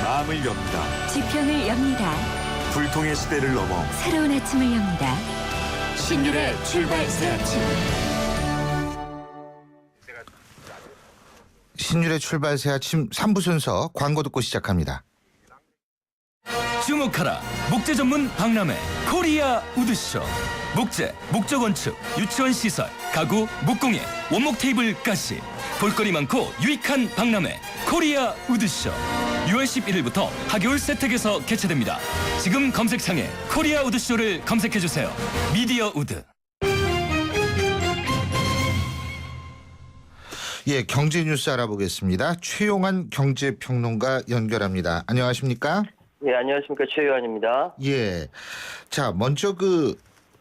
마음을 엽니다. 지평을 엽니다. 불통의 시대를 넘어 새로운 아침을 엽니다. 신율의 출발 새 아침. 신율의 출발 새 아침 3부 순서 광고 듣고 시작합니다. 주목하라. 목재 전문 박람회 코리아 우드쇼. 목재, 목적 건축, 유치원 시설, 가구, 목공예, 원목 테이블까지 볼거리 많고 유익한 박람회 코리아 우드쇼. 6월 11일부터 하계울 세택에서 개최됩니다. 지금 검색창에 코리아 우드쇼를 검색해주세요. 미디어 우드. 예, 경제 뉴스 알아보겠습니다. 최용환 경제평론가 연결합니다. 안녕하십니까? 네, 안녕하십니까. 최유한입니다. 예. 자, 먼저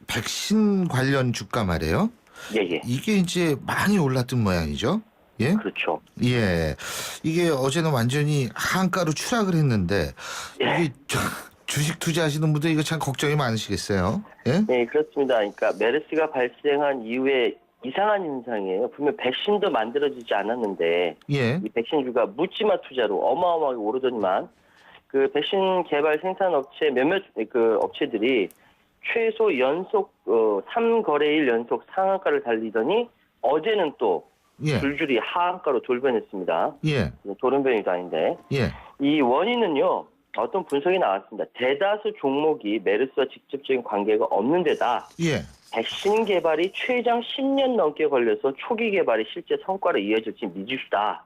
백신 관련 주가 말이에요. 예, 예. 이게 이제 많이 올랐던 모양이죠. 예? 그렇죠. 예. 이게 어제는 완전히 하한가로 추락을 했는데 예. 이게 주식 투자하시는 분들 이거 참 걱정이 많으시겠어요. 예? 네, 그렇습니다. 그러니까 메르스가 발생한 이후에 이상한 현상이에요. 분명 백신도 만들어지지 않았는데 예. 이 백신주가 묻지마 투자로 어마어마하게 오르더니만 그 백신 개발 생산 업체 몇몇 업체들이 최소 연속 3거래일 연속 상한가를 달리더니 어제는 또 예. 줄줄이 하한가로 돌변했습니다. 예. 돌연변이도 아닌데 예. 이 원인은요. 어떤 분석이 나왔습니다. 대다수 종목이 메르스와 직접적인 관계가 없는 데다 예. 백신 개발이 최장 10년 넘게 걸려서 초기 개발이 실제 성과로 이어질지 미지수다.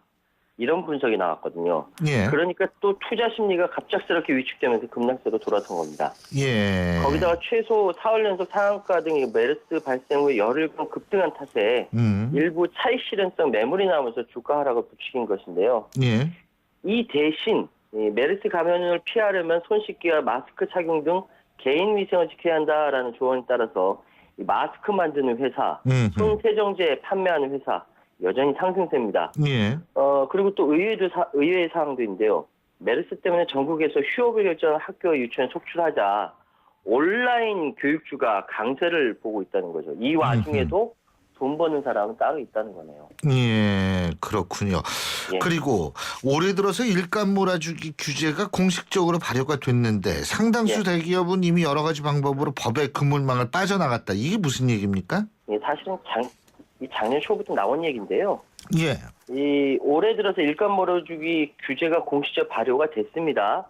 이런 분석이 나왔거든요. 예. 그러니까 또 투자 심리가 갑작스럽게 위축되면서 급락세로 돌아선 겁니다. 예. 거기다가 최소 4월 연속 상한가 등의 메르스 발생 후에 열흘간 급등한 탓에 일부 차익 실현성 매물이 나오면서 주가 하락을 부추긴 것인데요. 예. 이 대신 메르스 감염을 피하려면 손 씻기와 마스크 착용 등 개인 위생을 지켜야 한다라는 조언에 따라서 마스크 만드는 회사, 손 세정제 판매하는 회사 여전히 상승세입니다. 예. 그리고 또 의외의 사항도 있는데요. 메르스 때문에 전국에서 휴업을 결정한 학교 유치원 속출하자 온라인 교육주가 강세를 보고 있다는 거죠. 이 와중에도 돈 버는 사람은 따로 있다는 거네요. 예, 그렇군요. 예. 그리고 올해 들어서 일감 몰아주기 규제가 공식적으로 발효가 됐는데 상당수 대기업은 이미 여러 가지 방법으로 법의 그물망을 빠져나갔다. 이게 무슨 얘기입니까? 예, 사실은 작년 초부터 나온 얘기인데요. 예. 이 올해 들어서 일감 몰아주기 규제가 공식적 발효가 됐습니다.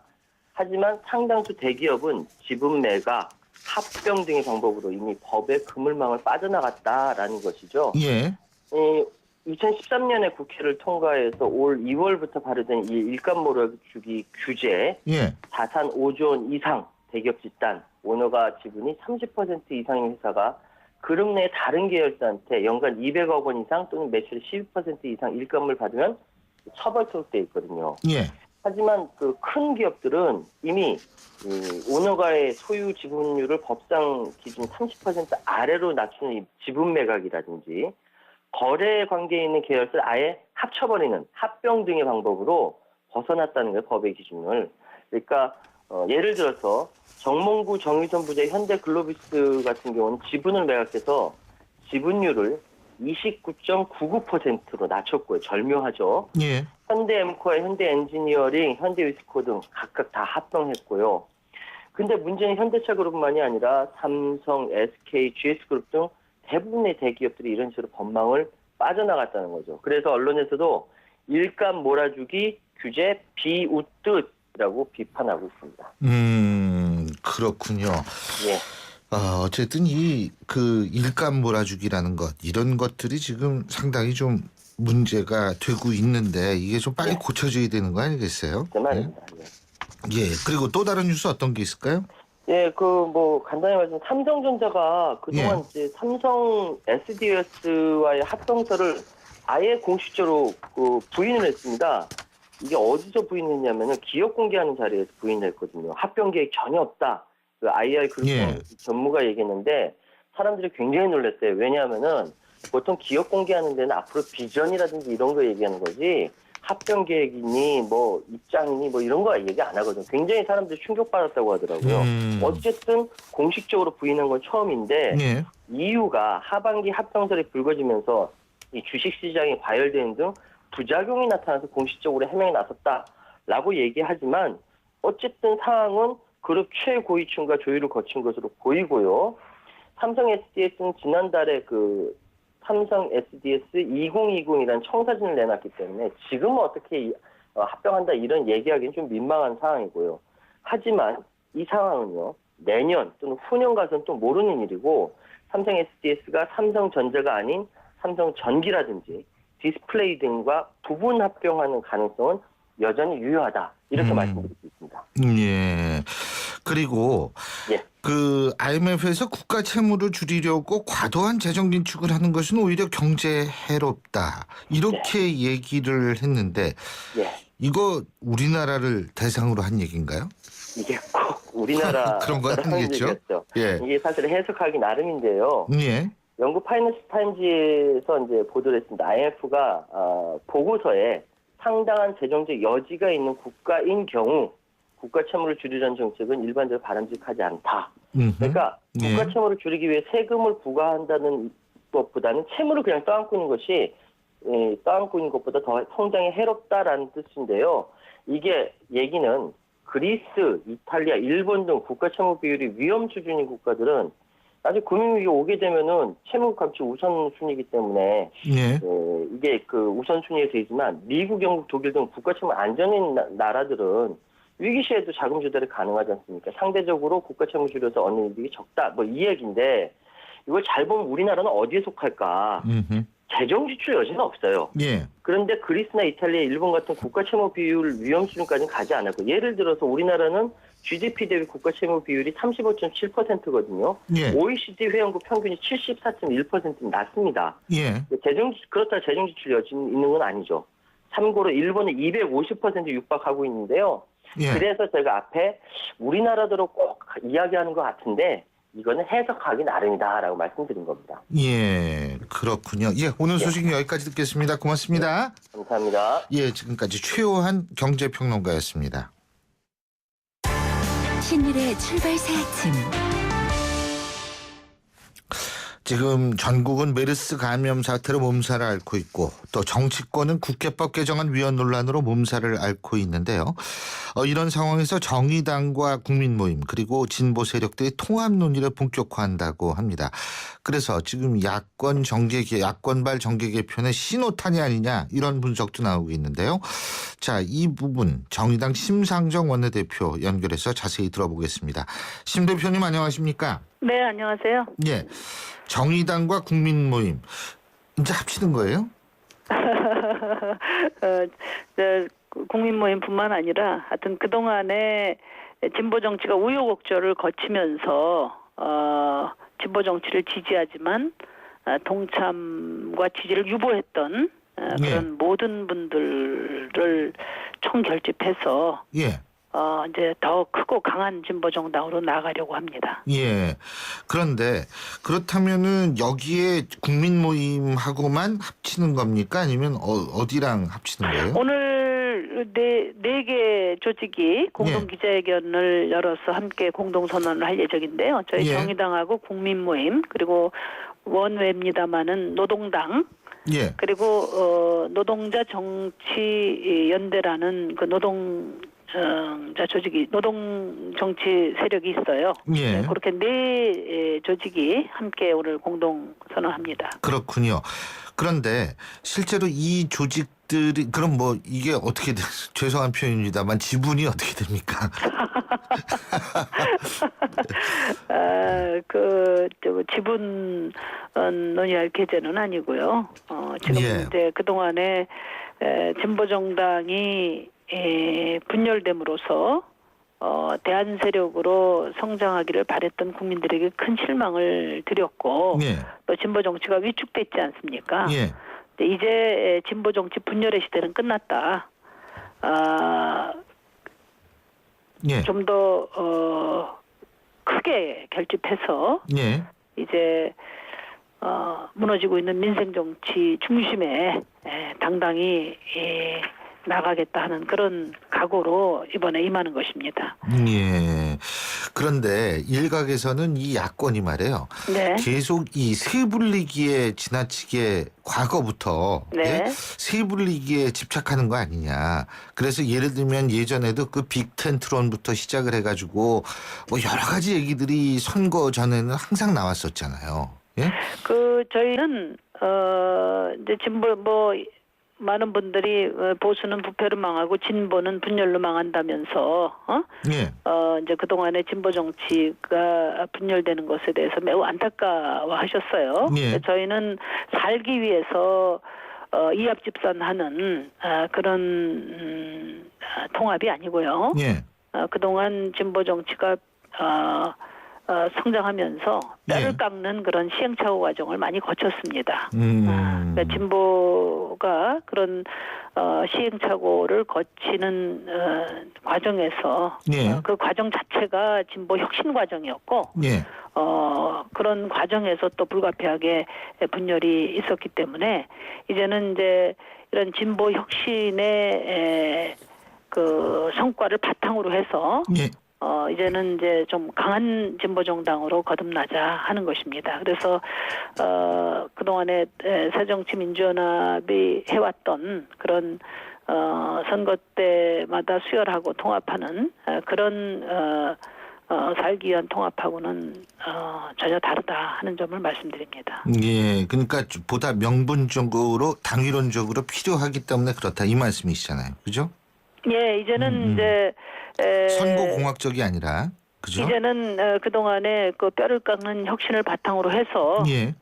하지만 상당수 대기업은 지분 매각, 합병 등의 방법으로 이미 법의 그물망을 빠져나갔다라는 것이죠. 예. 2013년에 국회를 통과해서 올 2월부터 발효된 이 일감 몰아주기 규제, 예. 자산 5조 원 이상 대기업 집단, 오너가 지분이 30% 이상인 회사가 그룹 내 다른 계열사한테 연간 200억 원 이상 또는 매출의 12% 이상 일감을 받으면 처벌 소속돼 있거든요. 예. 하지만 그 큰 기업들은 이미 오너가의 소유 지분율을 법상 기준 30% 아래로 낮추는 이 지분 매각이라든지 거래 관계에 있는 계열사를 아예 합쳐버리는 합병 등의 방법으로 벗어났다는 거예요. 법의 기준을. 그러니까 예를 들어서 정몽구 정유선 부자의 현대글로비스 같은 경우는 지분을 매각해서 지분율을 29.99%로 낮췄고요. 절묘하죠. 예. 현대엠코와 현대엔지니어링, 현대위스코 등 각각 다 합병했고요. 근데 문제는 현대차그룹만이 아니라 삼성, SK, GS그룹 등 대부분의 대기업들이 이런 식으로 법망을 빠져나갔다는 거죠. 그래서 언론에서도 일감 몰아주기 규제 비웃듯이라고 비판하고 있습니다. 그렇군요. 예. 어쨌든 일감 몰아주기라는 것 이런 것들이 지금 상당히 좀 문제가 되고 있는데 이게 좀 빨리 고쳐져야 되는 거 아니겠어요? 그 말입니다. 예. 예. 그리고 또 다른 뉴스 어떤 게 있을까요? 예, 간단히 말씀, 삼성전자가 그동안 이제 삼성 SDS와의 합병서를 아예 공식적으로 부인을 했습니다. 이게 어디서 부인했냐면은 기업 공개하는 자리에서 부인을 했거든요. 합병 계획 전혀 없다. IR 그룹 전무가 얘기했는데 사람들이 굉장히 놀랐어요. 왜냐하면은 보통 기업 공개하는 데는 앞으로 비전이라든지 이런 거 얘기하는 거지 합병 계획이니 뭐 입장이니 뭐 이런 거 얘기 안 하거든요. 굉장히 사람들이 충격받았다고 하더라고요. 어쨌든 공식적으로 부인한 건 처음인데 이유가 하반기 합병설이 불거지면서 이 주식시장이 과열되는 등 부작용이 나타나서 공식적으로 해명에 나섰다. 라고 얘기하지만 어쨌든 상황은 그룹 최고위층과 조율을 거친 것으로 보이고요. 삼성 SDS는 지난달에 그 삼성 SDS 2020이라는 청사진을 내놨기 때문에 지금 어떻게 합병한다 이런 얘기하기는 좀 민망한 상황이고요. 하지만 이 상황은요. 내년 또는 후년 가서는 또 모르는 일이고 삼성 SDS가 삼성전자가 아닌 삼성전기라든지 디스플레이 등과 부분 합병하는 가능성은 여전히 유효하다. 이렇게 말씀드릴 수 있습니다. 예. 그리고 예. 그 IMF에서 국가 채무를 줄이려고 과도한 재정 긴축을 하는 것은 오히려 경제에 해롭다. 이렇게 얘기를 했는데 예. 이거 우리나라를 대상으로 한 얘기인가요? 이게 꼭 우리나라 그런 건 아니겠죠? 얘기였죠. 예. 이게 사실 해석하기 나름인데요. 예. 영국 파이낸스 타임즈에서 이제 보도를 했습니다. IMF가 보고서에 상당한 재정적 여지가 있는 국가인 경우 국가 채무를 줄이려는 정책은 일반적으로 바람직하지 않다. 그러니까 예. 국가 채무를 줄이기 위해 세금을 부과한다는 것보다는 채무를 그냥 떠안고 있는 것이 떠안고 있는 것보다 더 성장에 해롭다라는 뜻인데요. 이게 얘기는 그리스, 이탈리아, 일본 등 국가 채무 비율이 위험 수준인 국가들은 나중에 금융위기가 오게 되면은 채무 감축 우선순위이기 때문에 예. 이게 그 우선순위에 되지만 미국, 영국, 독일 등 국가 채무 안전인 나라들은 위기 시에도 자금 조달이 가능하지 않습니까? 상대적으로 국가 채무 줄여서 얻는 이익이 적다. 뭐 이 얘기인데 이걸 잘 보면 우리나라는 어디에 속할까? 재정 지출 여지는 없어요. 예. 그런데 그리스나 이탈리아, 일본 같은 국가 채무 비율 위험 수준까지는 가지 않았고 예를 들어서 우리나라는 GDP 대비 국가 채무 비율이 35.7%거든요. 예. OECD 회원국 평균이 74.1%는 낮습니다. 예. 그렇다 재정 지출 여지는 있는 건 아니죠. 참고로 일본은 250% 육박하고 있는데요. 예. 그래서 제가 앞에 우리나라대로 꼭 이야기하는 것 같은데 이거는 해석하기 나름이다라고 말씀드린 겁니다. 예. 그렇군요. 예. 오늘 소식 여기까지 듣겠습니다. 고맙습니다. 감사합니다. 예. 지금까지 최호한 경제평론가였습니다. 신일의 출발새 아침. 지금 전국은 메르스 감염 사태로 몸살을 앓고 있고 또 정치권은 국회법 개정안 위헌 논란으로 몸살을 앓고 있는데요. 이런 상황에서 정의당과 국민모임 그리고 진보 세력들이 통합 논의를 본격화한다고 합니다. 그래서 지금 야권발 정계 개편의 신호탄이 아니냐 이런 분석도 나오고 있는데요. 자, 이 부분 정의당 심상정 원내대표 연결해서 자세히 들어보겠습니다. 심 대표님 안녕하십니까? 네, 안녕하세요. 예. 정의당과 국민모임 이제 합치는 거예요? 국민모임뿐만 아니라 하여튼 그동안에 진보 정치가 우여곡절을 거치면서 진보 정치를 지지하지만 동참과 지지를 유보했던 그런 모든 분들을 총결집해서 예. 이제 더 크고 강한 진보 정당으로 나가려고 합니다. 예. 그런데 그렇다면은 여기에 국민모임하고만 합치는 겁니까? 아니면 어디랑 합치는 거예요? 오늘 네 개 조직이 공동 기자회견을 열어서 함께 공동 선언을 할 예정인데요. 저희 예. 정의당하고 국민모임 그리고 원외입니다마는 노동당 예. 그리고 노동자 정치 연대라는 그 노동 정치 세력이 있어요. 예. 그렇게 네 조직이 함께 오늘 공동 선언합니다. 그렇군요. 그런데 실제로 이 조직들이 그럼 뭐 이게 어떻게 죄송한 표현입니다만 지분이 어떻게 됩니까? 지분 논의할 계제는 아니고요. 지금 이제 그 동안에 진보 정당이 분열됨으로써 대안 세력으로 성장하기를 바랬던 국민들에게 큰 실망을 드렸고 또 진보 정치가 위축됐지 않습니까? 이제 진보 정치 분열의 시대는 끝났다. 좀 더 크게 결집해서 이제 무너지고 있는 민생 정치 중심에 당당히 나가겠다 하는 그런 각오로 이번에 임하는 것입니다. 예. 그런데 일각에서는 이 야권이 말이에요. 네. 계속 이 세불리기에 지나치게 과거부터 네. 세불리기에 집착하는 거 아니냐. 그래서 예를 들면 예전에도 그 빅텐트론부터 시작을 해가지고 뭐 여러 가지 얘기들이 선거 전에는 항상 나왔었잖아요. 예? 저희는 이제 진보 많은 분들이 보수는 부패로 망하고 진보는 분열로 망한다면서 예. 이제 그동안의 진보 정치가 분열되는 것에 대해서 매우 안타까워하셨어요. 예. 저희는 살기 위해서 이합집산하는 그런 통합이 아니고요. 예. 그동안 진보 정치가 성장하면서 뼈를 예. 깎는 그런 시행착오 과정을 많이 거쳤습니다. 그러니까 진보가 그런 시행착오를 거치는 과정에서 예. 그 과정 자체가 진보 혁신 과정이었고 예. 그런 과정에서 또 불가피하게 분열이 있었기 때문에 이제는 이제 이런 진보 혁신의 그 성과를 바탕으로 해서 예. 이제는 이제 좀 강한 진보 정당으로 거듭나자 하는 것입니다. 그래서 그동안에 새정치민주연합이 해왔던 그런 선거 때마다 수혈하고 통합하는 그런 살기 위한 통합하고는 전혀 다르다 하는 점을 말씀드립니다. 예, 그러니까 보다 명분적으로 당위론적으로 필요하기 때문에 그렇다 이 말씀이시잖아요, 그죠? 예, 이제는 이제 선거공학적이 아니라, 그죠? 이제는 그동안에 그 뼈를 깎는 혁신을 바탕으로 해서 예.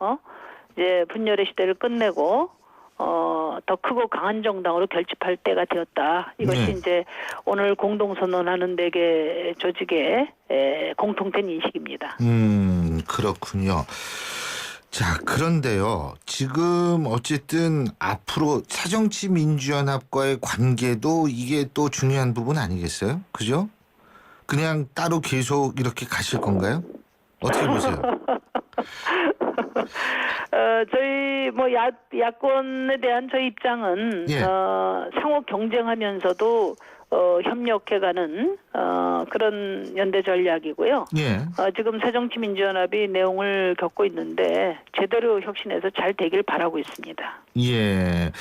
이제 분열의 시대를 끝내고 더 크고 강한 정당으로 결집할 때가 되었다. 이것이 네. 이제 오늘 공동선언하는 4개 조직의 공통된 인식입니다. 그렇군요. 자, 그런데요. 지금 어쨌든 앞으로 새정치민주연합과의 관계도 이게 또 중요한 부분 아니겠어요? 그죠? 그냥 따로 계속 이렇게 가실 건가요? 어떻게 보세요? 저희 야권에 대한 저희 입장은 예. 상호 경쟁하면서도 협력해가는 그런 연대 전략이고요. 예. 지금 새정치민주연합이 내용을 겪고 있는데 제대로 혁신해서 잘 되길 바라고 있습니다. 예.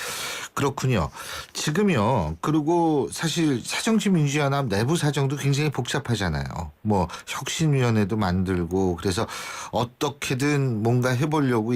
그렇군요. 지금요. 그리고 사실 새정치민주연합 내부 사정도 굉장히 복잡하잖아요. 뭐 혁신위원회도 만들고 그래서 어떻게든 뭔가 해보려고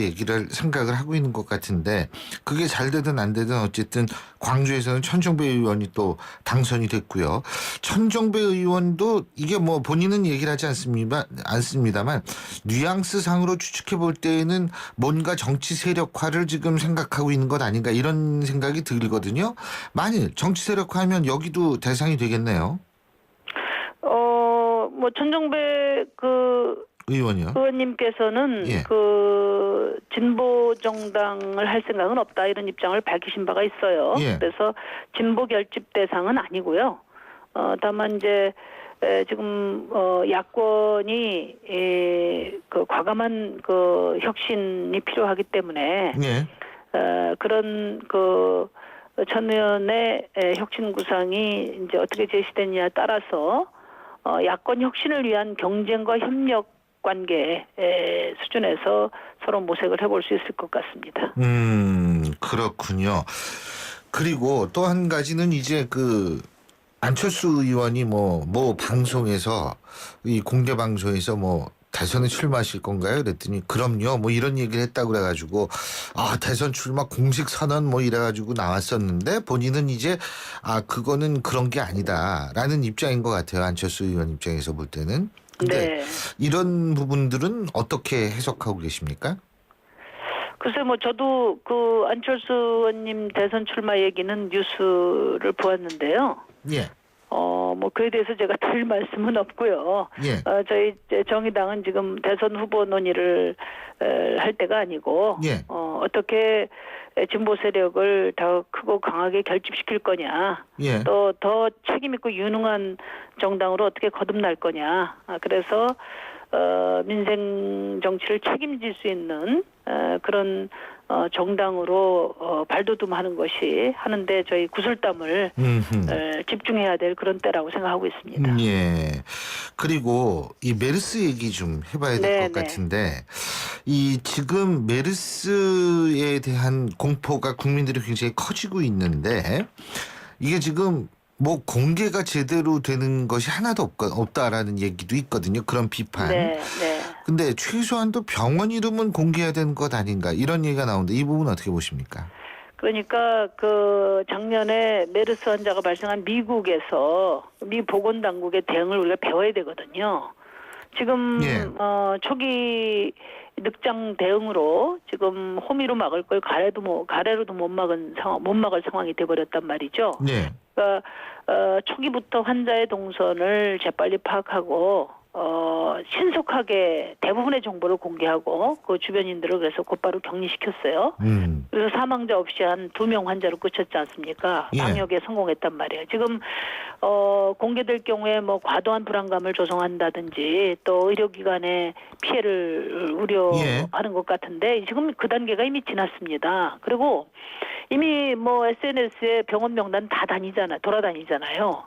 생각을 하고 있는 것 같은데 그게 잘 되든 안 되든 어쨌든 광주에서는 천정배 의원이 또 당선이 됐고요. 천정배 의원도 이게 뭐 본인은 얘기를 하지 않습니다만 뉘앙스 상으로 추측해 볼 때에는 뭔가 정치 세력화를 지금 생각하고 있는 것 아닌가 이런 생각이 들거든요. 만일 정치 세력화하면 여기도 대상이 되겠네요. 천정배 의원이요. 의원님께서는 예. 진보 정당을 할 생각은 없다 이런 입장을 밝히신 바가 있어요. 예. 그래서 진보 결집 대상은 아니고요. 다만 이제 지금 야권이 과감한 혁신이 필요하기 때문에 예. 그런 천 의원의 혁신 구상이 이제 어떻게 제시되느냐에 따라서 야권 혁신을 위한 경쟁과 협력 관계 수준에서 서로 모색을 해볼 수 있을 것 같습니다. 그렇군요. 그리고 또 한 가지는 이제 안철수 의원이 뭐 방송에서 이 공개 방송에서 대선에 출마하실 건가요? 그랬더니 그럼요. 뭐 이런 얘기를 했다고 그래가지고 대선 출마 공식 선언 이래가지고 나왔었는데 본인은 이제 그거는 그런 게 아니다라는 입장인 것 같아요. 안철수 의원 입장에서 볼 때는. 근데 네. 이런 부분들은 어떻게 해석하고 계십니까? 글쎄 저도 안철수 의원님 대선 출마 얘기는 뉴스를 보았는데요. 예. 그에 대해서 제가 드릴 말씀은 없고요. 예. 저희 정의당은 지금 대선 후보 논의를 할 때가 아니고, 예. 어떻게 진보 세력을 더 크고 강하게 결집시킬 거냐, 예. 또 더 책임있고 유능한 정당으로 어떻게 거듭날 거냐. 그래서 민생 정치를 책임질 수 있는 그런 정당으로 발돋움하는 것이 하는데 저희 구슬땀을 집중해야 될 그런 때라고 생각하고 있습니다. 예. 그리고 이 메르스 얘기 좀 해봐야 될 것 같은데 이 지금 메르스에 대한 공포가 국민들이 굉장히 커지고 있는데 이게 지금 뭐 공개가 제대로 되는 것이 하나도 없다라는 얘기도 있거든요. 그런 비판. 근데 최소한도 병원 이름은 공개해야 되는 것 아닌가 이런 얘기가 나오는데 이 부분 어떻게 보십니까? 그러니까 그 작년에 메르스 환자가 발생한 미국에서 미 보건당국의 대응을 우리가 배워야 되거든요. 지금 초기 늑장 대응으로 지금 호미로 막을 걸 가래로도 못 막을 상황이 돼버렸단 말이죠. 그러니까 초기부터 환자의 동선을 재빨리 파악하고 신속하게 대부분의 정보를 공개하고 그 주변인들을 그래서 곧바로 격리시켰어요. 그래서 사망자 없이 한 2명 환자로 끝쳤지 않습니까? 방역에 성공했단 말이에요. 지금 공개될 경우에 뭐 과도한 불안감을 조성한다든지 또 의료기관의 피해를 우려하는 것 같은데 지금 그 단계가 이미 지났습니다. 그리고 이미 뭐 SNS에 병원 명단 다 돌아다니잖아요.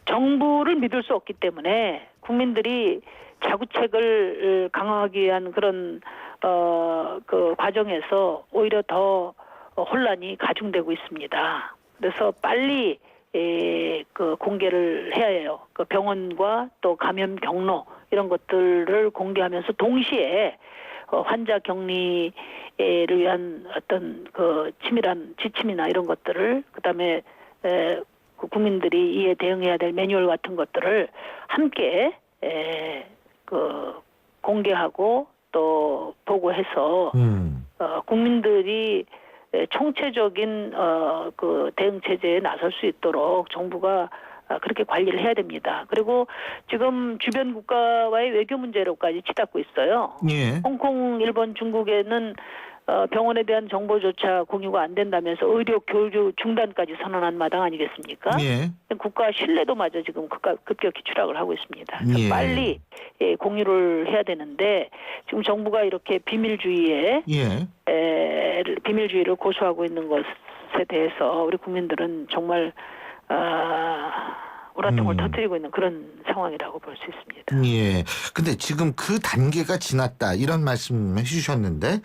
정부를 믿을 수 없기 때문에 국민들이 자구책을 강화하기 위한 그런 그 과정에서 오히려 더 혼란이 가중되고 있습니다. 그래서 빨리 그 공개를 해야 해요. 그 병원과 또 감염 경로 이런 것들을 공개하면서 동시에 환자 격리를 위한 어떤 그 치밀한 지침이나 이런 것들을 그다음에 그 국민들이 이에 대응해야 될 매뉴얼 같은 것들을 함께 그 공개하고 또 보고해서 국민들이 총체적인 그 대응 체제에 나설 수 있도록 정부가 그렇게 관리를 해야 됩니다. 그리고 지금 주변 국가와의 외교 문제로까지 치닫고 있어요. 홍콩, 일본, 중국에는 병원에 대한 정보조차 공유가 안 된다면서 의료 교류 중단까지 선언한 마당 아니겠습니까? 국가 신뢰도마저 지금 급격히 추락을 하고 있습니다. 빨리 공유를 해야 되는데 지금 정부가 이렇게 비밀주의를 고수하고 있는 것에 대해서 우리 국민들은 정말 우라통을 터뜨리고 있는 그런 상황이라고 볼 수 있습니다. 근데 지금 그 단계가 지났다 이런 말씀 해주셨는데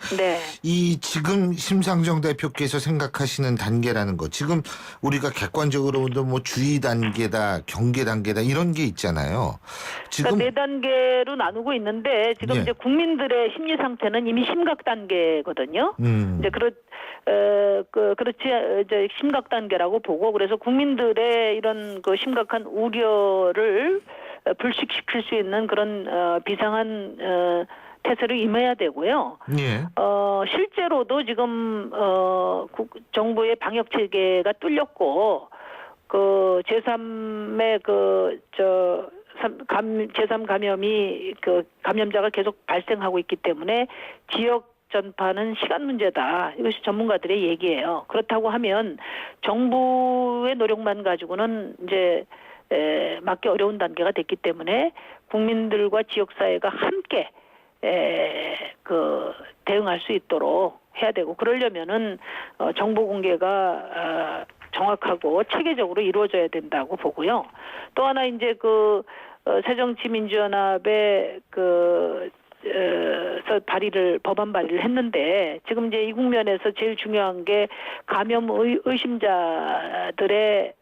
이 지금 심상정 대표께서 생각하시는 단계라는 거 지금 우리가 객관적으로도 뭐 주의 단계다 경계 단계다 이런 게 있잖아요. 지금 그러니까 4단계로 나누고 있는데 지금 이제 국민들의 심리 상태는 이미 심각 단계거든요. 이제 그렇지 이제 심각 단계라고 보고 그래서 국민들의 이런 그 심각한 우려를 불식시킬 수 있는 그런 비상한 태세를 임해야 되고요. 실제로도 지금 정부의 방역 체계가 뚫렸고 그 제3의 제3 감염이 그 감염자가 계속 발생하고 있기 때문에 지역 전파는 시간 문제다. 이것이 전문가들의 얘기예요. 그렇다고 하면 정부의 노력만 가지고는 이제 막기 어려운 단계가 됐기 때문에 국민들과 지역사회가 함께 그 대응할 수 있도록 해야 되고 그러려면은 정보 공개가 정확하고 체계적으로 이루어져야 된다고 보고요. 또 하나 이제 그 새정치민주연합의 법안 발의를 했는데 지금 이제 이 국면에서 제일 중요한 게 감염 의심자들의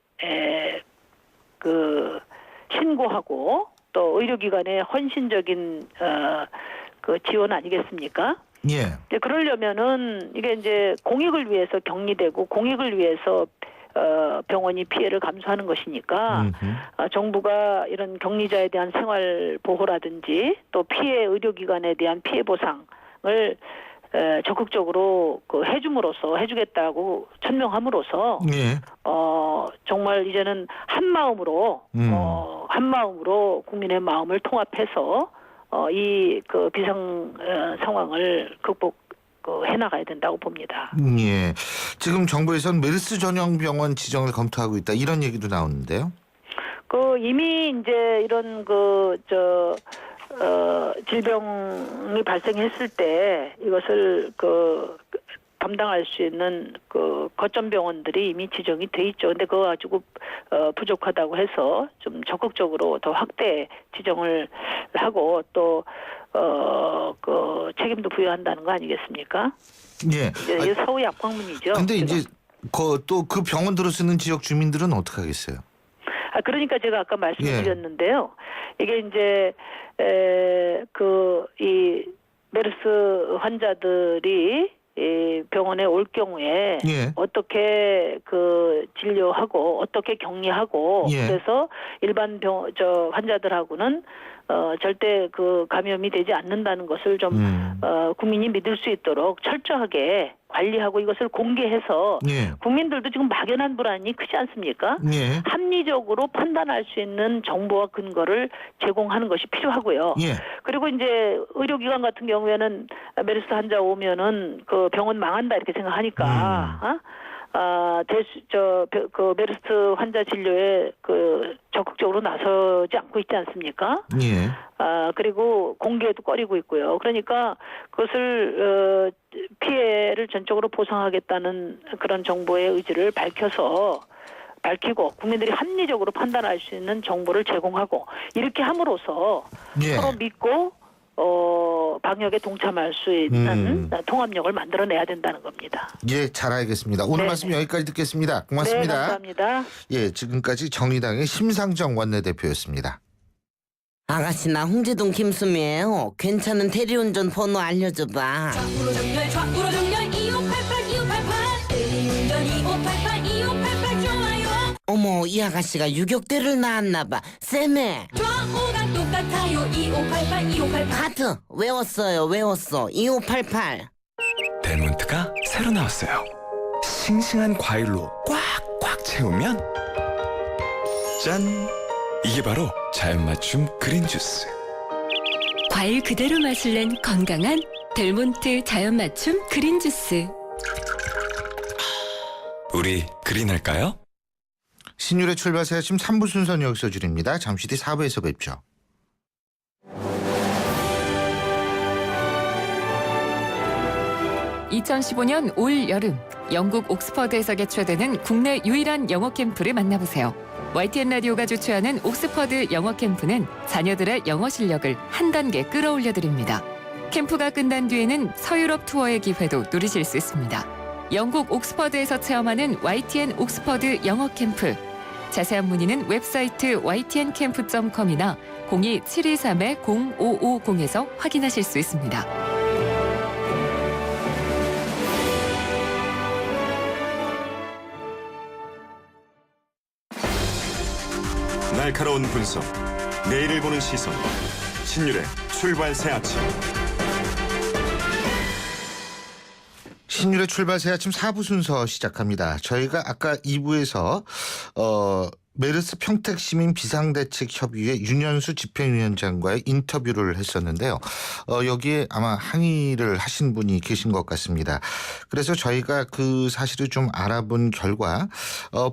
그 신고하고 또 의료기관의 헌신적인 그 지원 아니겠습니까? 그러려면은 이게 이제 공익을 위해서 격리되고 공익을 위해서 병원이 피해를 감수하는 것이니까 정부가 이런 격리자에 대한 생활 보호라든지 또 피해 의료기관에 대한 피해 보상을 적극적으로 해주겠다고 천명함으로써 정말 이제는 한 마음으로 국민의 마음을 통합해서 이 그 비상 상황을 해나가야 된다고 봅니다. 지금 정부에서는 메르스 전용 병원 지정을 검토하고 있다 이런 얘기도 나오는데요. 이미 이제 이런 질병이 발생했을 때 이것을 담당할 수 있는 그 거점 병원들이 이미 지정이 돼 있죠. 근데 그거 가지고 부족하다고 해서 좀 적극적으로 더 확대 지정을 하고 또 그 책임도 부여한다는 거 아니겠습니까? 예. 이제 서울 약광문이죠. 근데 이제 또 그 병원들을 쓰는 지역 주민들은 어떻게 하겠어요? 그러니까 제가 아까 말씀드렸는데요. 이게 이제 이 메르스 환자들이 이 병원에 올 경우에 어떻게 그 진료하고 어떻게 격리하고 그래서 일반 환자들하고는 절대 그 감염이 되지 않는다는 것을 좀 국민이 믿을 수 있도록 철저하게 관리하고 이것을 공개해서 국민들도 지금 막연한 불안이 크지 않습니까? 합리적으로 판단할 수 있는 정보와 근거를 제공하는 것이 필요하고요. 그리고 이제 의료기관 같은 경우에는 메르스 환자 오면은 그 병원 망한다 이렇게 생각하니까 그 메르스 환자 진료에 그 적극적으로 나서지 않고 있지 않습니까? 그리고 공개도 꺼리고 있고요. 그러니까 그것을 피해를 전적으로 보상하겠다는 그런 정부의 의지를 밝히고 국민들이 합리적으로 판단할 수 있는 정보를 제공하고 이렇게 함으로써 서로 믿고 방역에 동참할 수 있는 통합력을 만들어내야 된다는 겁니다. 예, 잘 알겠습니다. 오늘 말씀 여기까지 듣겠습니다. 고맙습니다. 네, 감사합니다. 예, 지금까지 정의당의 심상정 원내대표였습니다. 아가씨 나 홍제동 김수미예요. 괜찮은 대리운전 번호 알려줘봐. 좌우로 정렬 2588 2588 대리운전 2588 2588 좋아요. 어머 이 아가씨가 유격대를 낳았나봐. 쌤에 좌우가 똑같아요 2588 2588 하트 외웠어 2588. 델몬트가 새로 나왔어요. 싱싱한 과일로 꽉꽉 채우면 짠! 이게 바로 자연 맞춤 그린 주스. 과일 그대로 맛을 낸 건강한 델몬트 자연 맞춤 그린 주스. 우리 그린할까요? 신율의 출발새 아침 3부 순서는 여기서 줄입니다. 잠시 뒤 4부에서 뵙죠. (2015년) 올 여름 영국 옥스퍼드에서 개최되는 국내 유일한 영어 캠프를 만나보세요. YTN 라디오가 주최하는 옥스퍼드 영어 캠프는 자녀들의 영어 실력을 한 단계 끌어올려 드립니다. 캠프가 끝난 뒤에는 서유럽 투어의 기회도 누리실 수 있습니다. 영국 옥스퍼드에서 체험하는 YTN 옥스퍼드 영어 캠프. 자세한 문의는 웹사이트 ytncamp.com이나 02-723-0550에서 확인하실 수 있습니다. 날카로운 분석, 내일을 보는 시선, 신율의 출발새 아침. 신율의 출발새 아침 4부 순서 시작합니다. 저희가 아까 2부에서 메르스 평택시민 비상대책협의회 윤현수 집행위원장과의 인터뷰를 했었는데요. 여기에 아마 항의를 하신 분이 계신 것 같습니다. 그래서 저희가 그 사실을 좀 알아본 결과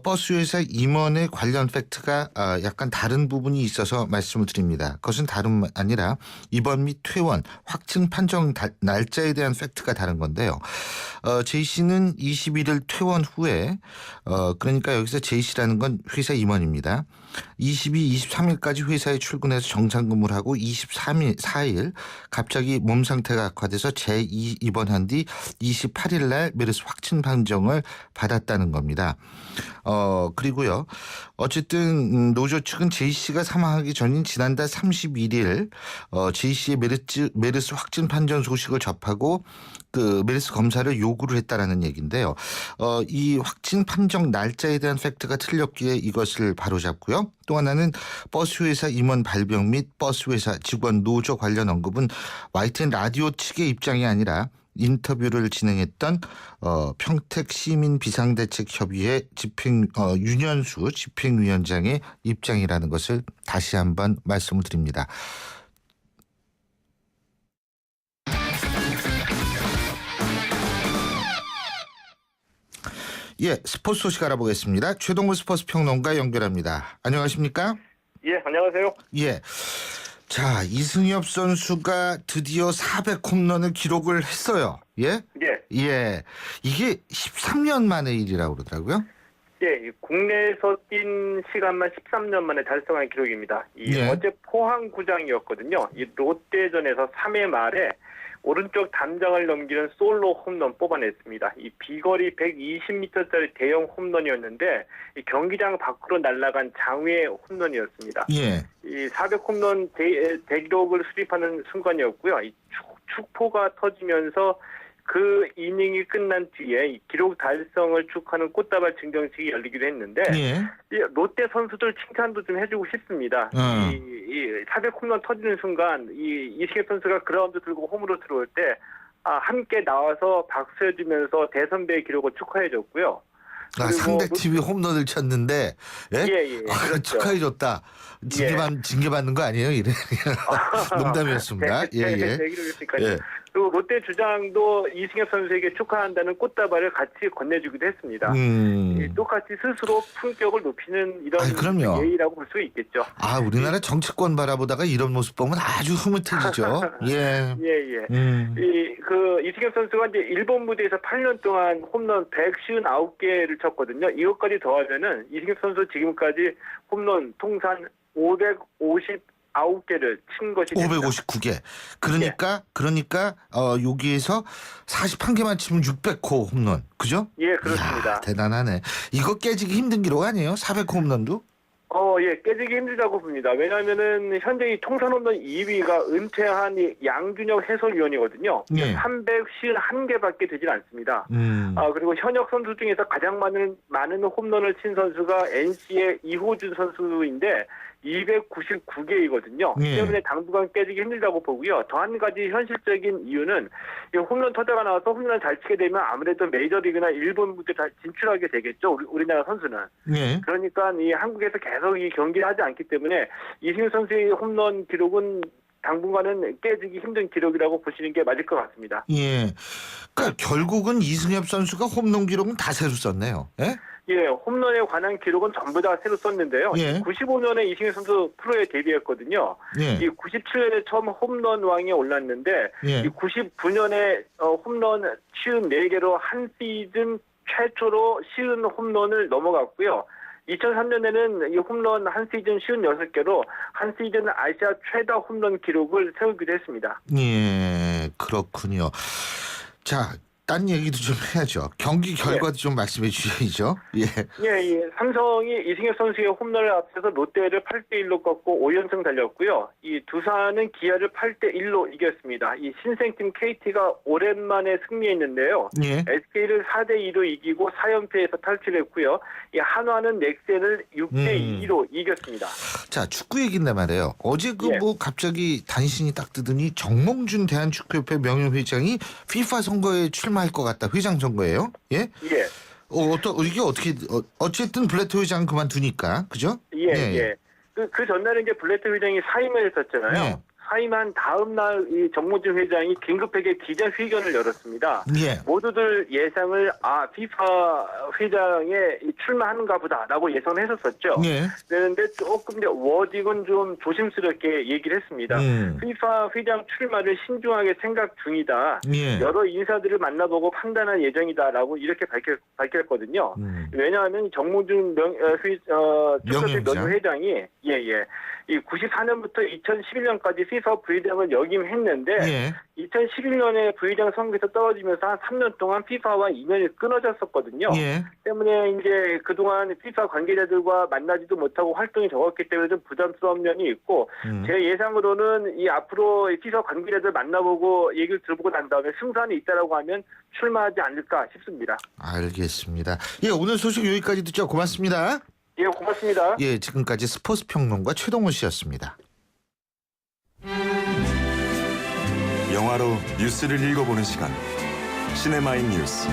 버스회사 임원의 관련 팩트가 약간 다른 부분이 있어서 말씀을 드립니다. 그것은 다름 아니라 입원 및 퇴원, 확진 판정 날짜에 대한 팩트가 다른 건데요. 제이 씨는 21일 퇴원 후에 그러니까 여기서 제이 씨라는 건 회사 임원입니다. 22, 23일까지 회사에 출근해서 정상 근무를 하고 4일 갑자기 몸 상태가 악화돼서 재입원한 뒤 28일 날 메르스 확진 판정을 받았다는 겁니다. 그리고요. 어쨌든 노조 측은 제이 씨가 사망하기 전인 지난달 31일 제이 씨의 메르스 확진 판정 소식을 접하고 그 메르스 검사를 요구를 했다라는 얘기인데요. 이 확진 판정 날짜에 대한 팩트가 틀렸기에 이것을 바로잡고요. 또 하나는 버스회사 임원 발병 및 버스회사 직원 노조 관련 언급은 YTN 라디오 측의 입장이 아니라 인터뷰를 진행했던 평택시민 비상대책협의회 윤현수 집행위원장의 입장이라는 것을 다시 한번 말씀을 드립니다. 예, 스포츠 소식 알아보겠습니다. 최동구 스포츠 평론가 연결합니다. 안녕하십니까? 예, 안녕하세요. 예. 자, 이승엽 선수가 드디어 400 홈런을 기록을 했어요. 예? 예. 예. 이게 13년 만의 일이라고 그러더라고요. 예, 국내에서 뛴 시간만 13년 만에 달성한 기록입니다. 예. 어제 포항구장이었거든요. 이 롯데전에서 3회 말에 오른쪽 담장을 넘기는 솔로 홈런 뽑아냈습니다. 이 비거리 120m짜리 대형 홈런이었는데 이 경기장 밖으로 날아간 장외 홈런이었습니다. 예. 이 400홈런 대기록을 수립하는 순간이었고요. 이 축포가 터지면서 그 이닝이 끝난 뒤에 이 기록 달성을 축하하는 꽃다발 증정식이 열리기도 했는데 예. 이 롯데 선수들 칭찬도 좀 해주고 싶습니다. 이 400홈런 터지는 순간 이승엽 선수가 그라운드 들고 홈으로 들어올 때 함께 나와서 박수해주면서 대선배의 기록을 축하해줬고요. 상대팀이 홈런을 쳤는데 예, 그렇죠. 축하해줬다. 징계받는 거 아니에요? 이래. 농담이었습니다. 예. 그리고 롯데 주장도 이승엽 선수에게 축하한다는 꽃다발을 같이 건네주기도 했습니다. 똑같이 스스로 품격을 높이는 이런 그럼요. 예의라고 볼 수 있겠죠. 우리나라 정치권 바라보다가 이런 모습 보면 아주 흐뭇해지죠. 예. 이승엽 선수가 이제 일본 무대에서 8년 동안 홈런 159개를 쳤거든요. 이것까지 더하면은 이승엽 선수 지금까지 홈런 통산 559개를 친 것이 559개. 그러니까 여기에서 41개만 치면 600호 홈런. 그죠? 예, 그렇습니다. 이야, 대단하네. 이거 깨지기 힘든 기록 아니에요? 400호 홈런도? 예, 깨지기 힘들다고 봅니다. 왜냐하면은 현재 이 통산 홈런 2위가 은퇴한 이 양준혁 해설위원이거든요. 예. 351개밖에 되질 않습니다. 그리고 현역 선수 중에서 가장 많은 홈런을 친 선수가 NC의 이호준 선수인데 299개이거든요. 예. 때문에 당분간 깨지기 힘들다고 보고요. 더 한 가지 현실적인 이유는 이 홈런 터자가 나와서 홈런을 잘 치게 되면 아무래도 메이저리그나 일본 무대 다 진출하게 되겠죠. 우리나라 선수는. 예. 그러니까 이 한국에서 계속 이 경기를 하지 않기 때문에 이승엽 선수의 홈런 기록은 당분간은 깨지기 힘든 기록이라고 보시는 게 맞을 것 같습니다. 예. 그러니까 결국은 이승엽 선수가 홈런 기록은 다 새로 썼네요. 예? 예, 홈런에 관한 기록은 전부 다 새로 썼는데요. 예. 95년에 이승엽 선수 프로에 데뷔했거든요. 예. 이 97년에 처음 홈런 왕에 올랐는데 예. 이 99년에 홈런 54개로 한 시즌 최초로 쉬운 홈런을 넘어갔고요. 2003년에는 이 홈런 한 시즌 56개로 한 시즌 아시아 최다 홈런 기록을 세우기도 했습니다. 예, 그렇군요. 자, 딴 얘기도 좀 해야죠. 경기 결과도 좀 말씀해 주셔야죠. 예. 삼성이 이승엽 선수의 홈런을 앞서서 롯데를 8대1로 꺾고 5연승 달렸고요. 이 두산은 기아를 8대1로 이겼습니다. 이 신생팀 KT가 오랜만에 승리했는데요. 예. SK를 4대2로 이기고 4연패에서 탈출했고요. 이 한화는 넥센을 6대2로 이겼습니다. 자, 축구 얘기인데 말이에요. 어제 갑자기 단신이 딱 뜨더니 정몽준 대한축구협회 명誉회장이 FIFA 선거에 출마할 것 같다. 회장 선거예요? 예? 예. 이게 어떻게 어쨌든 블레트 회장 그만두니까. 그죠? 예. 그 전날에 이제 블레트 회장이 사임을 했었잖아요. 예. 사임한 다음 날 이 정몽준 회장이 긴급하게 기자회견을 열었습니다. 예. 모두들 예상을 FIFA 회장에 출마하는가 보다라고 예상을 했었었죠. 예. 그런데 조금 더 워딩은 좀 조심스럽게 얘기를 했습니다. FIFA 회장 출마를 신중하게 생각 중이다. 예. 여러 인사들을 만나보고 판단할 예정이다라고 이렇게 밝혔거든요. 왜냐하면 정몽준 명예회장이 이 94년부터 2011년까지 FIFA 부회장을 역임했는데 2011년에 부회장 선거에서 떨어지면서 한 3년 동안 FIFA와 인연이 끊어졌었거든요. 때문에 이제 그동안 FIFA 관계자들과 만나지도 못하고 활동이 적었기 때문에 좀 부담스러운 면이 있고 제 예상으로는 이 앞으로 FIFA 관계자들 만나보고 얘기를 들어보고 난 다음에 승산이 있다라고 하면 출마하지 않을까 싶습니다. 알겠습니다. 오늘 소식 여기까지 듣죠. 고맙습니다. 예, 고맙습니다. 지금까지 스포츠 평론가 최동훈 씨였습니다. 영화로 뉴스를 읽어보는 시간. 시네마인 뉴스.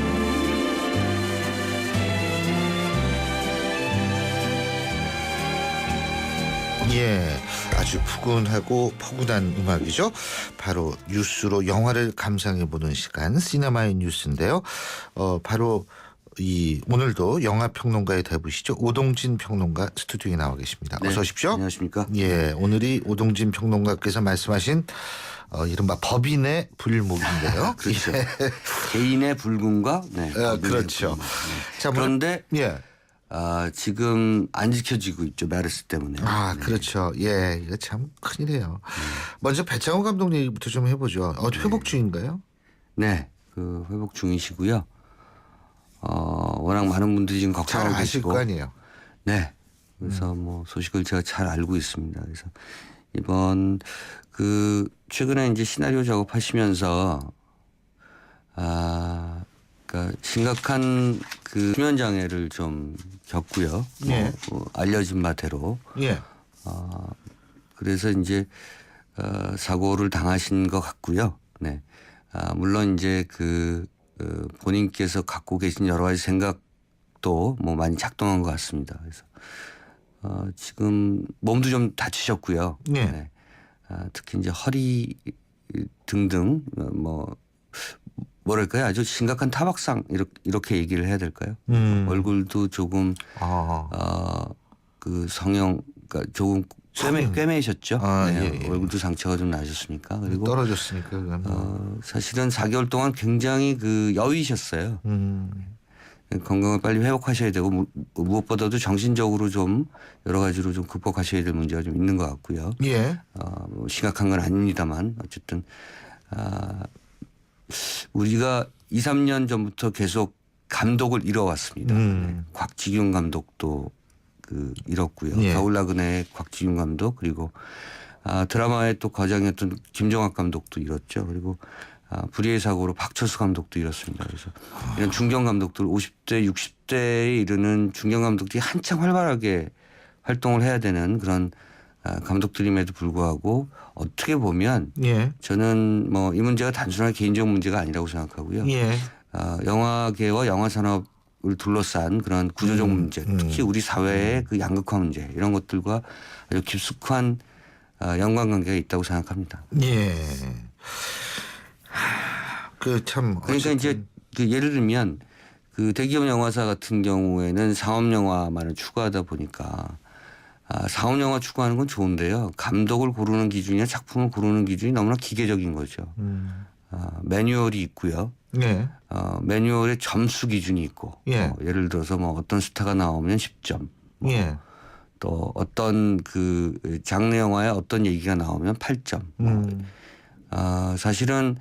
아주 푸근하고 포근한 음악이죠. 바로 뉴스로 영화를 감상해보는 시간 시네마인 뉴스인데요. 바로 오늘도 영화평론가의 대부시죠. 오동진 평론가 스튜디오에 나와 계십니다. 네, 어서 오십시오. 안녕하십니까. 예, 오늘이 오동진 평론가께서 말씀하신 이른바 법인의 불목인데요. 그렇죠. 예. 개인의 불금과 그렇죠. 자, 그런데 예. 지금 안 지켜지고 있죠. 메르스 때문에. 그렇죠. 예, 이거 참 큰일이에요. 먼저 배창호 감독 얘기부터 좀 해보죠. 회복 중인가요? 네, 그 회복 중이시고요. 워낙 많은 분들이 지금 걱정하고 잘 아실 계시고. 거 아니에요. 네. 그래서 뭐 소식을 제가 잘 알고 있습니다. 그래서 이번 최근에 이제 시나리오 작업하시면서 그러니까 심각한 수면 장애를 좀 겪고요. 예. 알려진 바대로. 예. 그래서 이제 사고를 당하신 것 같고요. 네. 물론 이제 본인께서 갖고 계신 여러 가지 생각도 뭐 많이 작동한 것 같습니다. 그래서 지금 몸도 좀 다치셨고요. 예. 네. 특히 이제 허리 등등 뭐랄까요? 아주 심각한 타박상 이렇게 얘기를 해야 될까요? 얼굴도 조금 성형 그러니까 조금 꿰매셨죠. 네. 예. 얼굴도 상처가 좀 나셨으니까. 그리고 떨어졌으니까. 사실은 4개월 동안 굉장히 여위셨어요. 건강을 빨리 회복하셔야 되고 무엇보다도 정신적으로 좀 여러 가지로 좀 극복하셔야 될 문제가 좀 있는 것 같고요. 예. 뭐 심각한 건 아닙니다만 어쨌든 우리가 2, 3년 전부터 계속 감독을 잃어왔습니다. 네. 곽지균 감독도 잃었고요. 예. 겨울나그네의 곽지균 감독 그리고 드라마의 또 거장이었던 김종학 감독도 잃었죠. 그리고 불의의 사고로 박철수 감독도 잃었습니다. 그래서 이런 중견 감독들 50대 60대에 이르는 중견 감독들이 한창 활발하게 활동을 해야 되는 그런 감독들임에도 불구하고 어떻게 보면 예. 저는 뭐 이 문제가 단순하게 개인적 문제가 아니라고 생각하고요. 예. 영화계와 영화 산업을 둘러싼 그런 구조적 문제, 특히 우리 사회의 양극화 문제 이런 것들과 아주 깊숙한 연관관계가 있다고 생각합니다. 예. 그러니까 이제 예를 들면 대기업 영화사 같은 경우에는 상업 영화만을 추구하다 보니까 상업 영화 추구하는 건 좋은데요. 감독을 고르는 기준이나 작품을 고르는 기준이 너무나 기계적인 거죠. 매뉴얼이 있고요. 예. 매뉴얼에 점수 기준이 있고 예. 예를 들어서 뭐 어떤 스타가 나오면 10점. 예. 또 어떤 장르 영화에 어떤 얘기가 나오면 8점. 사실은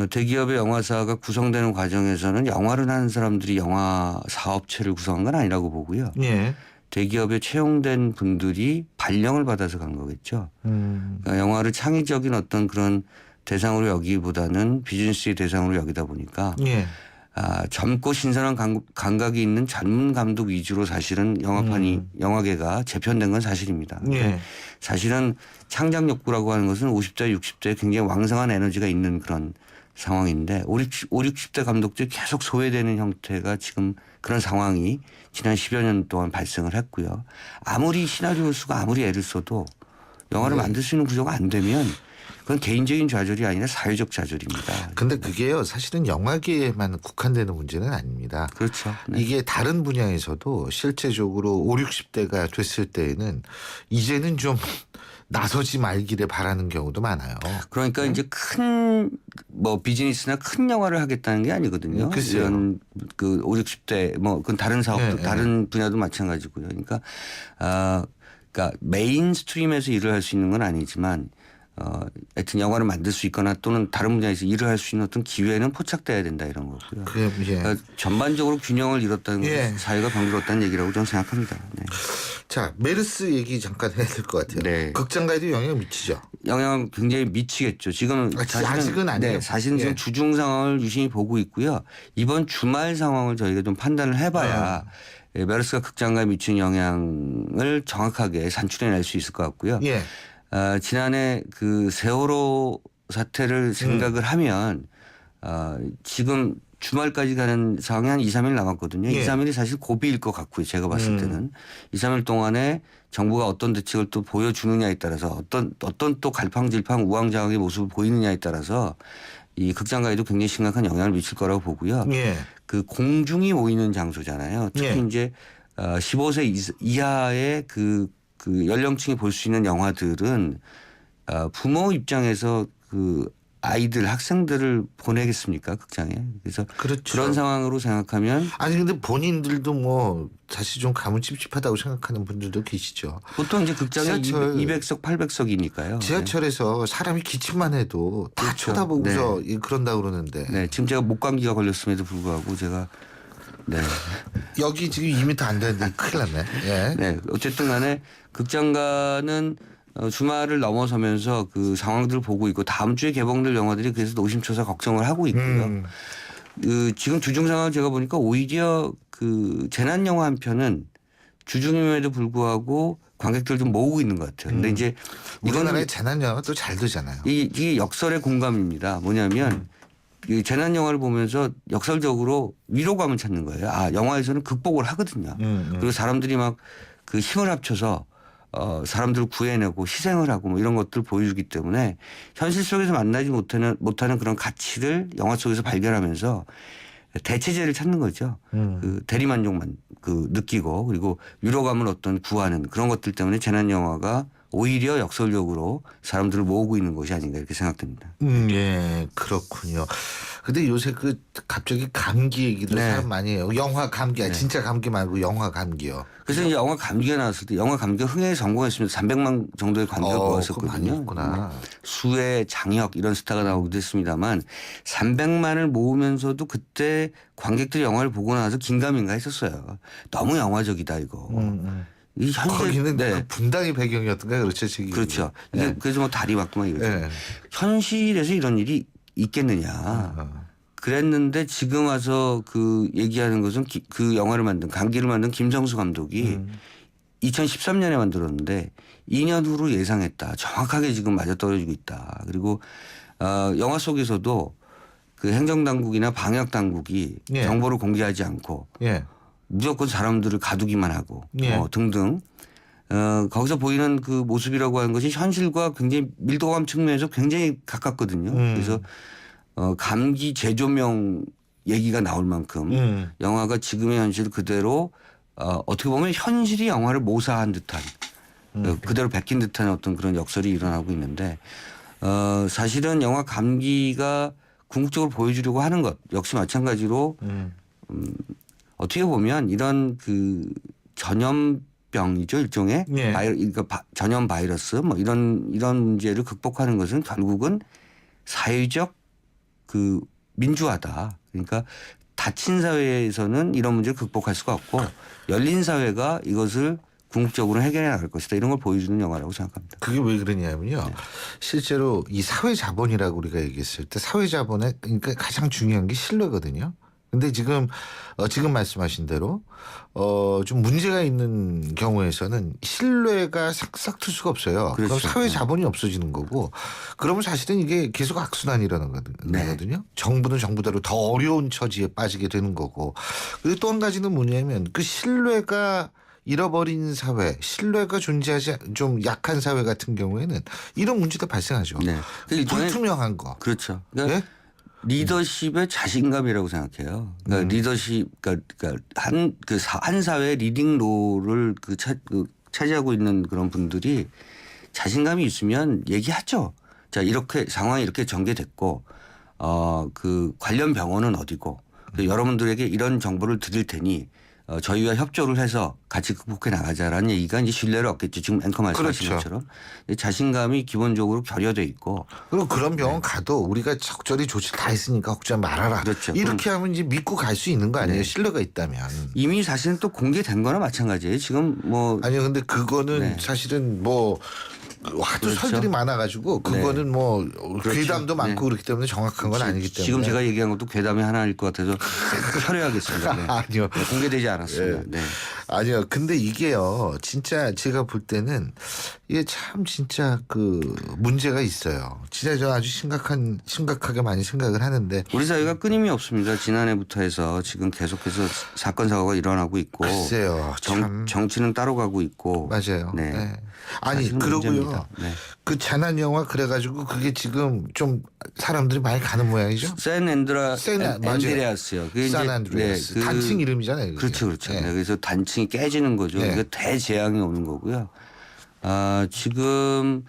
대기업의 영화사가 구성되는 과정에서는 영화를 하는 사람들이 영화 사업체를 구성한 건 아니라고 보고요. 예. 대기업에 채용된 분들이 발령을 받아서 간 거겠죠. 그러니까 영화를 창의적인 어떤 그런 대상으로 여기보다는 비즈니스의 대상으로 여기다 보니까 예. 젊고 신선한 감각이 있는 젊은 감독 위주로 사실은 영화계가 재편된 건 사실입니다. 예. 사실은 창작 욕구라고 하는 것은 50대 60대에 굉장히 왕성한 에너지가 있는 그런 상황인데 5, 60대 감독들이 계속 소외되는 형태가 지금 그런 상황이 지난 10여 년 동안 발생을 했고요. 아무리 시나리오 수가 아무리 애를 써도 영화를 만들 수 있는 구조가 안 되면 그건 개인적인 좌절이 아니라 사회적 좌절입니다. 근데 그게요 사실은 영화계에만 국한되는 문제는 아닙니다. 그렇죠. 네. 이게 다른 분야에서도 실제적으로 5, 60대가 됐을 때에는 이제는 좀 나서지 말기를 바라는 경우도 많아요. 그러니까 이제 큰 비즈니스나 큰 영화를 하겠다는 게 아니거든요. 이런 5, 60대 그건 다른 사업도 다른 분야도 마찬가지고요. 그러니까 메인 스트림에서 일을 할 수 있는 건 아니지만 하여튼 영화를 만들 수 있거나 또는 다른 분야에서 일을 할 수 있는 어떤 기회는 포착돼야 된다 이런 거고요. 그러니까 전반적으로 균형을 잃었다는 것은 사회가 병들었다는 얘기라고 저는 생각합니다. 네. 자, 메르스 얘기 잠깐 해야 될 것 같아요. 네. 극장가에도 영향을 미치죠. 영향을 굉장히 미치겠죠. 지금 아직은 아니에요. 네, 사실은 지금 주중 상황을 유심히 보고 있고요. 이번 주말 상황을 저희가 좀 판단을 해봐야 메르스가 극장가에 미치는 영향을 정확하게 산출해낼 수 있을 것 같고요. 예. 지난해 세월호 사태를 생각을 하면 지금 주말까지 가는 상황이 한 2, 3일 남았거든요. 2, 3일이 사실 고비일 것 같고요. 제가 봤을 때는. 2, 3일 동안에 정부가 어떤 대책을 또 보여주느냐에 따라서 어떤 또 갈팡질팡 우왕좌왕의 모습을 보이느냐에 따라서 이 극장가에도 굉장히 심각한 영향을 미칠 거라고 보고요. 예. 그 공중이 모이는 장소잖아요. 특히 예. 이제 15세 이하의 그 연령층이 볼 수 있는 영화들은 부모 입장에서 그 아이들 학생들을 보내겠습니까 극장에. 그래서 그렇죠. 그런 상황으로 생각하면 아니 근데 본인들도 뭐 사실 좀 가문 찝찝하다고 생각하는 분들도 계시죠. 보통 이제 극장에 지하철, 200석 800석이니까요. 지하철에서 사람이 기침만 해도 다 그렇죠. 쳐다보고서 그런다고 그러는데. 네, 지금 제가 목감기가 걸렸음에도 불구하고 제가 네. 여기 지금 2m 안 되는데 큰일 났네. 예. 네, 어쨌든 간에 극장가는 주말을 넘어서면서 그 상황들을 보고 있고 다음 주에 개봉될 영화들이 그래서 노심초사 걱정을 하고 있고요. 지금 주중 상황 제가 보니까 오히려 그 재난 영화 한 편은 주중임에도 불구하고 관객들 좀 모으고 있는 것 같아요. 근데 이제 우리나라의 재난 영화가 또 잘 되잖아요. 이게 역설의 공감입니다. 뭐냐면 이 재난 영화를 보면서 역설적으로 위로감을 찾는 거예요. 아, 영화에서는 극복을 하거든요. 그리고 사람들이 막 그 힘을 합쳐서 사람들을 구해내고 희생을 하고 뭐 이런 것들을 보여주기 때문에 현실 속에서 만나지 못하는 그런 가치를 영화 속에서 발견하면서 대체제를 찾는 거죠. 그 대리만족만 그 느끼고 그리고 위로감을 어떤 구하는 그런 것들 때문에 재난 영화가 오히려 역설적으로 사람들을 모으고 있는 것이 아닌가 이렇게 생각됩니다. 예, 그렇군요. 근데 요새 그 갑자기 감기 얘기도 네. 사람 많이 해요. 영화 감기야. 진짜 감기 말고 영화 감기요. 그래서 이제 영화 감기가 나왔을 때 영화 감기가 흥행에 성공했으면 300만 정도의 관객을 많이 모았었거든요. 했구나. 수혜, 장혁 이런 스타가 나오기도 했습니다만 300만을 모으면서도 그때 관객들이 영화를 보고 나서 긴가민가 했었어요. 너무 영화적이다 이거. 이 현재 거기는 그 분당이 배경이었던가 그렇죠 지금. 그렇죠. 이게 네. 그래서 뭐 다리 막고 막 이러죠. 네. 현실에서 이런 일이 있겠느냐. 그랬는데 지금 와서 그 얘기하는 것은 그 영화를 만든 감기를 만든 김성수 감독이 2013년에 만들었는데 2년 후로 예상했다. 정확하게 지금 맞아떨어지고 있다. 그리고 영화 속에서도 그 행정당국이나 방역당국이 예. 정보를 공개하지 않고 예. 무조건 사람들을 가두기만 하고 예. 등등 거기서 보이는 그 모습이라고 하는 것이 현실과 굉장히 밀도감 측면에서 굉장히 가깝거든요. 그래서 감기 재조명 얘기가 나올 만큼 영화가 지금의 현실 그대로 어떻게 보면 현실이 영화를 모사한 듯한 그대로 베낀 듯한 어떤 그런 역설이 일어나고 있는데 사실은 영화 감기가 궁극적으로 보여주려고 하는 것 역시 마찬가지로 어떻게 보면 이런 그 전염병이죠 일종의 예. 그러니까 전염 바이러스 뭐 이런 문제를 극복하는 것은 결국은 사회적 그 민주화다. 그러니까 닫힌 사회에서는 이런 문제를 극복할 수가 없고 열린 사회가 이것을 궁극적으로 해결해 나갈 것이다. 이런 걸 보여주는 영화라고 생각합니다. 그게 왜 그러냐면요. 네. 실제로 이 사회자본이라고 우리가 얘기했을 때 사회자본의 그러니까 가장 중요한 게 신뢰거든요. 근데 지금 말씀하신 대로 좀 문제가 있는 경우에서는 신뢰가 싹싹 틀 수가 없어요. 그렇죠. 그럼 사회 자본이 없어지는 거고 그러면 사실은 이게 계속 악순환이라는 거거든요. 네. 정부는 정부대로 더 어려운 처지에 빠지게 되는 거고 그리고 또 한 가지는 뭐냐면 그 신뢰가 잃어버린 사회, 신뢰가 존재하지 좀 약한 사회 같은 경우에는 이런 문제도 발생하죠. 네. 불투명한 거. 그렇죠. 그러니까 네? 리더십의 자신감이라고 생각해요. 그러니까 리더십, 그러니까 한 사회의 리딩 롤을 차지하고 있는 그런 분들이 자신감이 있으면 얘기하죠. 자, 이렇게 상황이 이렇게 전개됐고, 그 관련 병원은 어디고, 여러분들에게 이런 정보를 드릴 테니 저희와 협조를 해서 같이 극복해 나가자라는 얘기가 이제 신뢰를 얻겠죠. 지금 앵커 말씀하신 그렇죠. 것처럼. 자신감이 기본적으로 결여돼 있고. 그리고 그런 병원 가도 우리가 적절히 조치를 다 했으니까 걱정 말아라. 그렇죠. 이렇게 하면 이제 믿고 갈 수 있는 거 아니에요. 신뢰가 있다면. 이미 사실은 또 공개된 거나 마찬가지예요. 지금 뭐. 아니요. 근데 그거는 사실은 뭐 하도 그렇죠. 설들이 많아가지고 그거는 뭐 그렇죠. 괴담도 많고 그렇기 때문에 정확한 건 아니기 때문에. 지금 제가 얘기한 것도 괴담이 하나일 것 같아서 철회하겠습니다. 네. 아니요. 공개되지 않았습니다. 네. 아니요. 근데 이게요. 진짜 제가 볼 때는 이게 참 진짜 그 문제가 있어요. 진짜 저 아주 심각하게 많이 생각을 하는데 우리 사회가 끊임이 없습니다. 지난해부터 해서 지금 계속해서 사건 사고가 일어나고 있고 글쎄요. 정치는 따로 가고 있고 맞아요. 네. 네. 아니 그러고요. 네. 그 재난 영화 그래가지고 그게 지금 좀 사람들이 많이 가는 모양이죠. 샌 안드레아스요. 그게 샌 이제 안드레아스. 네, 단층 이름이잖아요. 그게. 그렇죠, 그렇죠. 네. 네, 그래서 단층이 깨지는 거죠. 네. 그러니까 대재앙이 오는 거고요. 지금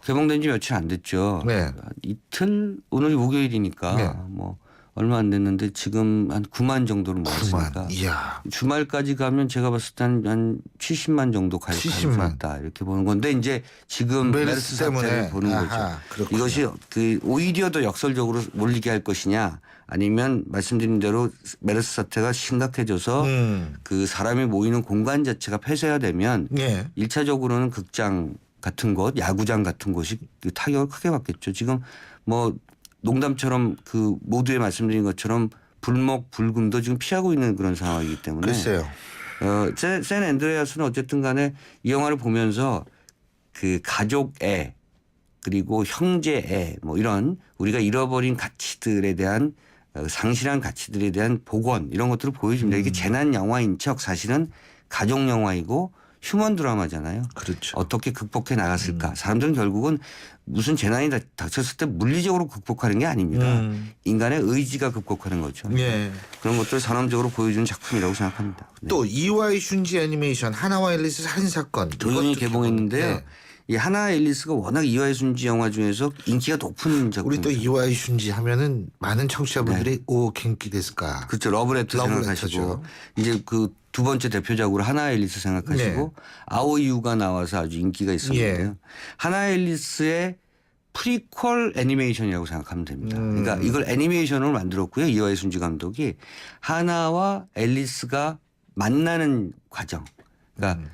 개봉된 지 며칠 안 됐죠. 네. 이틀 오늘이 목요일이니까 네. 뭐 얼마 안 됐는데 지금 한 9만 정도를 9만. 모았으니까 이야. 주말까지 가면 제가 봤을 때 한 70만 정도 갈 가능성이 있다 이렇게 보는 건데 이제 지금 메르스 사태를 보는 아하, 거죠. 이것이 그 오히려 더 역설적으로 몰리게 할 것이냐 아니면 말씀드린 대로 메르스 사태가 심각해져서 그 사람이 모이는 공간 자체가 폐쇄화되면 예. 1차적으로는 극장 같은 곳, 야구장 같은 곳이 타격을 크게 받겠죠. 지금 뭐 농담처럼 그 모두에 말씀드린 것처럼 불목, 불금도 지금 피하고 있는 그런 상황이기 때문에. 글쎄요. 샌 안드레아스는 어쨌든 간에 이 영화를 보면서 그 가족애 그리고 형제애 뭐 이런 우리가 잃어버린 가치들에 대한 상실한 가치들에 대한 복원 이런 것들을 보여줍니다. 이게 재난 영화인 척 사실은 가족 영화이고 휴먼 드라마잖아요. 그렇죠. 어떻게 극복해 나갔을까. 사람들은 결국은 무슨 재난이 닥쳤을 때 물리적으로 극복하는 게 아닙니다. 인간의 의지가 극복하는 거죠. 예. 그런 것들을 선언적으로 보여주는 작품이라고 생각합니다. 네. 또 이와이 슌지 애니메이션 하나와 앨리스 살인사건. 조용히 개봉했는데요. 네. 이 하나 앨리스가 워낙 이와이 슌지 영화 중에서 인기가 높은 작품. 우리 또 이와이 슌지 하면은 많은 청취자분들이 네. 오 갱기 데스까. 그렇죠. 러브레터 생각하시고 이제 그 두 번째 대표작으로 하나 앨리스 생각하시고 네. 아오이유가 나와서 아주 인기가 있었는데요. 예. 하나 앨리스의 프리퀄 애니메이션이라고 생각하면 됩니다. 그러니까 이걸 애니메이션으로 만들었고요. 이와이 슌지 감독이 하나와 앨리스가 만나는 과정. 그러니까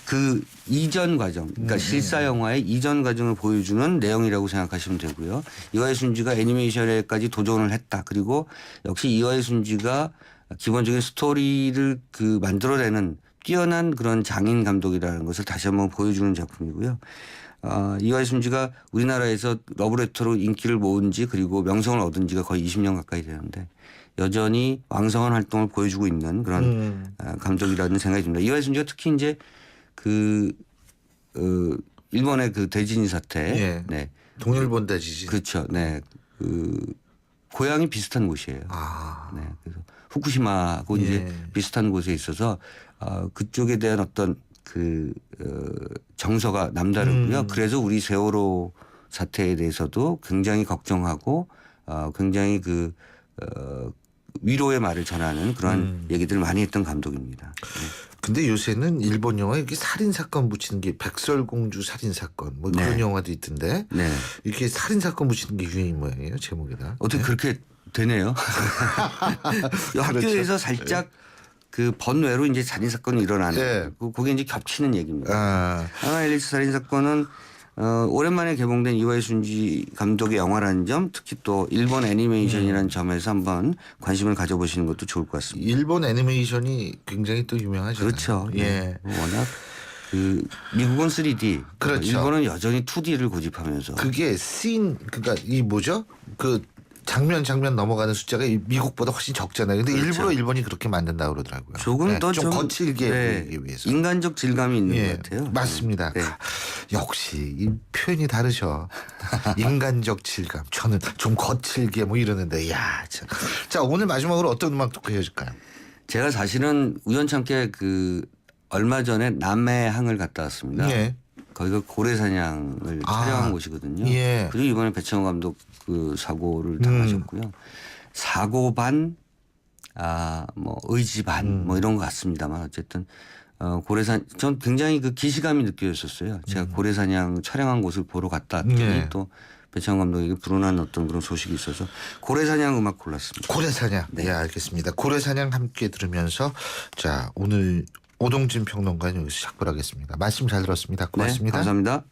그 이전 과정, 그러니까 실사 영화의 이전 과정을 보여주는 내용이라고 생각하시면 되고요. 이와이 슌지가 애니메이션에까지 도전을 했다. 그리고 역시 이와이 슌지가 기본적인 스토리를 그 만들어내는 뛰어난 그런 장인 감독이라는 것을 다시 한번 보여주는 작품이고요. 이와이 슌지가 우리나라에서 러브레터로 인기를 모은 지 그리고 명성을 얻은 지가 거의 20년 가까이 되는데 여전히 왕성한 활동을 보여주고 있는 그런 감독이라는 생각이 듭니다. 이와이 슌지가 특히 이제 일본의 그 대지진 사태. 예. 네. 동일본 대지진. 그렇죠. 네. 고향이 비슷한 곳이에요. 네. 그래서 후쿠시마하고 이제 비슷한 곳에 있어서 그쪽에 대한 어떤 그 정서가 남다르고요. 그래서 우리 세월호 사태에 대해서도 굉장히 걱정하고 굉장히 그 위로의 말을 전하는 그런 얘기들을 많이 했던 감독입니다. 네. 근데 요새는 일본 영화에 이렇게 살인 사건 붙이는 게 백설공주 살인 사건 뭐 그런 네. 영화도 있던데 네. 이렇게 살인 사건 붙이는 게 유행인 모양이에요 제목에다. 어떻게 그렇게 되네요. 학교에서 살짝 그 번외로 이제 살인 사건이 일어나는 네. 그게 이제 겹치는 얘기입니다. 하나 앨리스 살인 사건은 오랜만에 개봉된 이와이 슌지 감독의 영화라는 점 특히 또 일본 애니메이션이라는 점에서 한번 관심을 가져보시는 것도 좋을 것 같습니다. 일본 애니메이션이 굉장히 또 유명하죠. 그렇죠. 예. 워낙 그 미국은 3D, 그렇죠. 일본은 여전히 2D를 고집하면서 그게 그러니까 이 뭐죠? 그 장면 넘어가는 숫자가 미국보다 훨씬 적잖아요. 근데 그렇죠. 일부러 일본이 그렇게 만든다고 그러더라고요. 조금 네, 더 좀 거칠게 보이기 위해서. 인간적 질감이 있는 것 같아요. 맞습니다. 네. 역시 이 표현이 다르셔. 인간적 질감. 저는 좀 거칠게 뭐 이러는데 야, 참. 자, 오늘 마지막으로 어떤 음악 듣고 헤어질까요? 제가 사실은 우연찮게 그 얼마 전에 남해항을 갔다 왔습니다. 네. 거기가 고래사냥을 촬영한 곳이거든요. 예. 그리고 이번에 배창호 감독 그 사고를 당하셨고요. 사고 반, 뭐 의지 반, 뭐 이런 것 같습니다만 어쨌든 전 굉장히 그 기시감이 느껴졌었어요. 제가 고래사냥 촬영한 곳을 보러 갔다 왔더니 또 배창호 감독에게 불운한 어떤 그런 소식이 있어서 고래사냥 음악 골랐습니다. 고래사냥. 네, 알겠습니다. 고래사냥 함께 들으면서 자 오늘 오동진 평론가는 여기서 작별하겠습니다. 말씀 잘 들었습니다. 고맙습니다. 네, 감사합니다.